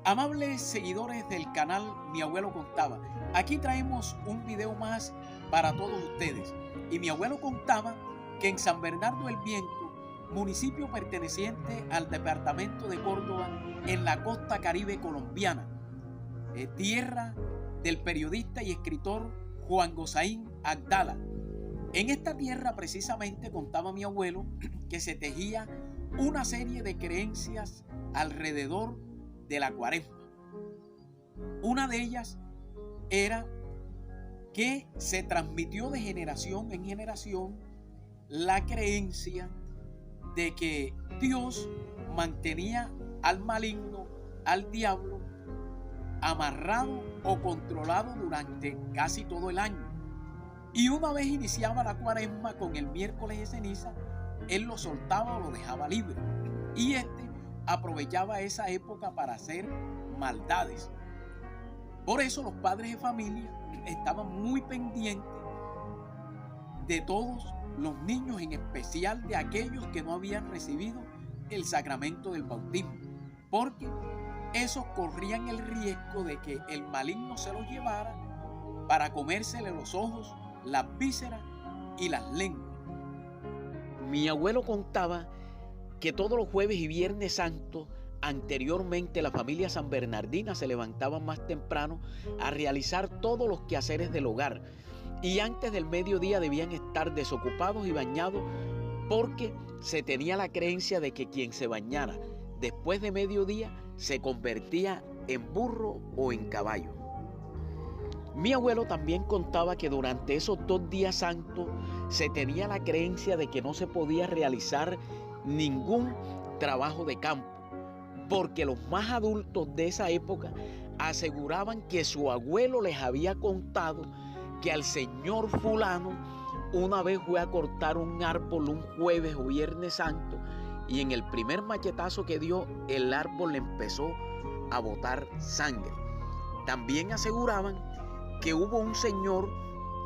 Amables seguidores del canal Mi Abuelo Contaba, aquí traemos un video más para todos ustedes. Y mi abuelo contaba que en San Bernardo del Viento, municipio perteneciente al departamento de Córdoba, en la costa caribe colombiana, tierra del periodista y escritor Juan Gozaín Abdala. En esta tierra precisamente contaba mi abuelo que se tejía una serie de creencias alrededor de la Cuaresma. Una de ellas era que se transmitió de generación en generación la creencia de que Dios mantenía al maligno, al diablo, amarrado o controlado durante casi todo el año. Y una vez iniciaba la Cuaresma con el miércoles de ceniza, él lo soltaba o lo dejaba libre. Y aprovechaba esa época para hacer maldades. Por eso los padres de familia estaban muy pendientes de todos los niños, en especial de aquellos que no habían recibido el sacramento del bautismo, porque esos corrían el riesgo de que el maligno se los llevara para comérsele los ojos, las vísceras y las lenguas. Mi abuelo contaba que todos los jueves y viernes santos, anteriormente la familia San Bernardina se levantaba más temprano a realizar todos los quehaceres del hogar, y antes del mediodía debían estar desocupados y bañados, porque se tenía la creencia de que quien se bañara después de mediodía se convertía en burro o en caballo. Mi abuelo también contaba que durante esos 2 días santos se tenía la creencia de que no se podía realizar ningún trabajo de campo, porque los más adultos de esa época aseguraban que su abuelo les había contado que al señor fulano una vez fue a cortar un árbol un jueves o viernes santo, y en el primer machetazo que dio, el árbol le empezó a botar sangre. También aseguraban que hubo un señor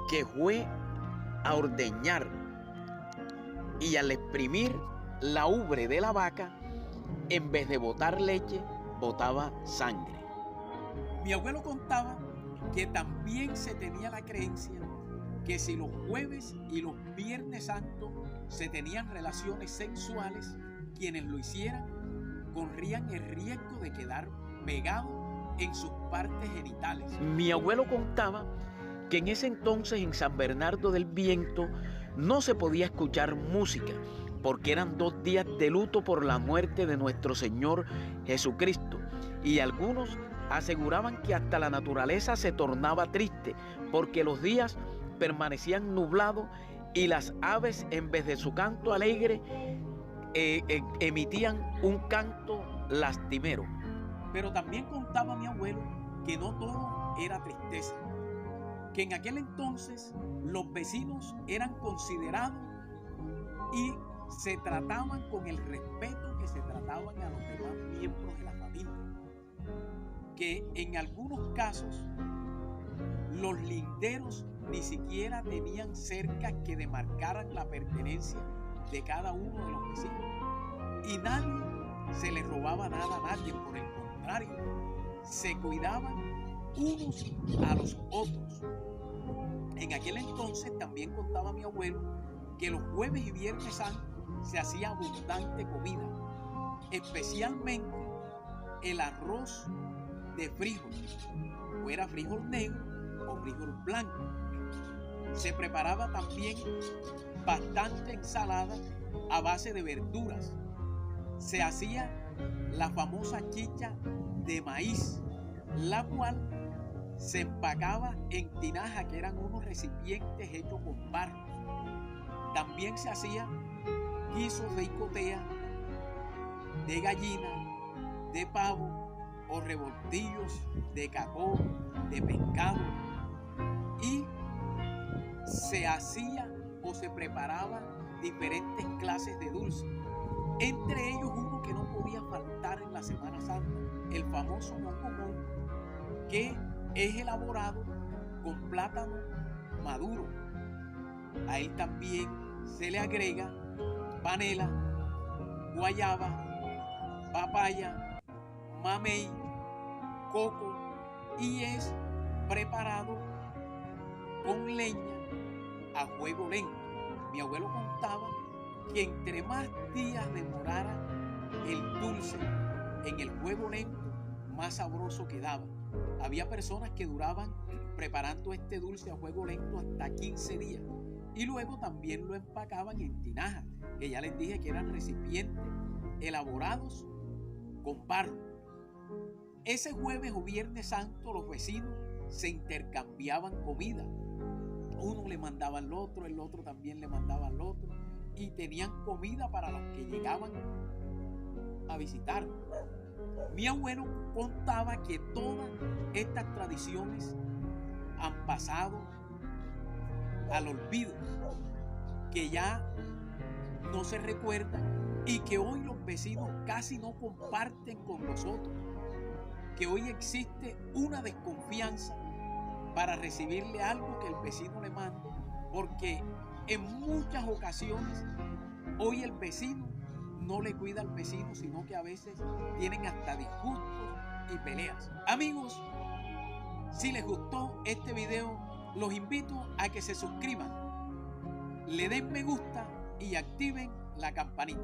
que fue a ordeñar, y al exprimir la ubre de la vaca, en vez de botar leche, botaba sangre. Mi abuelo contaba que también se tenía la creencia que si los jueves y los viernes santos se tenían relaciones sexuales, quienes lo hicieran corrían el riesgo de quedar pegados en sus partes genitales. Mi abuelo contaba que en ese entonces en San Bernardo del Viento no se podía escuchar música, porque eran 2 días de luto por la muerte de nuestro Señor Jesucristo, y algunos aseguraban que hasta la naturaleza se tornaba triste, porque los días permanecían nublados y las aves, en vez de su canto alegre, emitían un canto lastimero. Pero también contaba mi abuelo que no todo era tristeza, que en aquel entonces los vecinos eran considerados y se trataban con el respeto que se trataban a los demás miembros de la familia, que en algunos casos los linderos ni siquiera tenían cercas que demarcaran la pertenencia de cada uno de los vecinos, y nadie se le robaba nada a nadie. Por el contrario, se cuidaban unos a los otros. En aquel entonces también contaba mi abuelo que los jueves y viernes santos se hacía abundante comida, especialmente el arroz de frijol, o era frijol negro o frijol blanco. Se preparaba también bastante ensalada a base de verduras. Se hacía la famosa chicha de maíz, la cual se empacaba en tinaja, que eran unos recipientes hechos con barro. También se hacía guisos de icotea, de gallina, de pavo o revoltillos de cacao, de pescado, y se hacía o se preparaba diferentes clases de dulces, entre ellos uno que no podía faltar en la Semana Santa, el famoso mocomón, que es elaborado con plátano maduro. A él también se le agrega panela, guayaba, papaya, mamey, coco y es preparado con leña a fuego lento. Mi abuelo contaba que entre más días demorara el dulce en el fuego lento, más sabroso quedaba. Había personas que duraban preparando este dulce a fuego lento hasta 15 días y luego también lo empacaban en tinajas, que ya les dije que eran recipientes elaborados con barro. Ese jueves o viernes santo los vecinos se intercambiaban comida. Uno le mandaba al otro, el otro también le mandaba al otro y tenían comida para los que llegaban a visitar. Mi abuelo contaba que todas estas tradiciones han pasado al olvido, que ya no se recuerdan y que hoy los vecinos casi no comparten con nosotros, que hoy existe una desconfianza para recibirle algo que el vecino le manda, porque en muchas ocasiones hoy el vecino no le cuida al vecino, sino que a veces tienen hasta disgustos y peleas. Amigos, si les gustó este video, los invito a que se suscriban, le den me gusta y activen la campanita.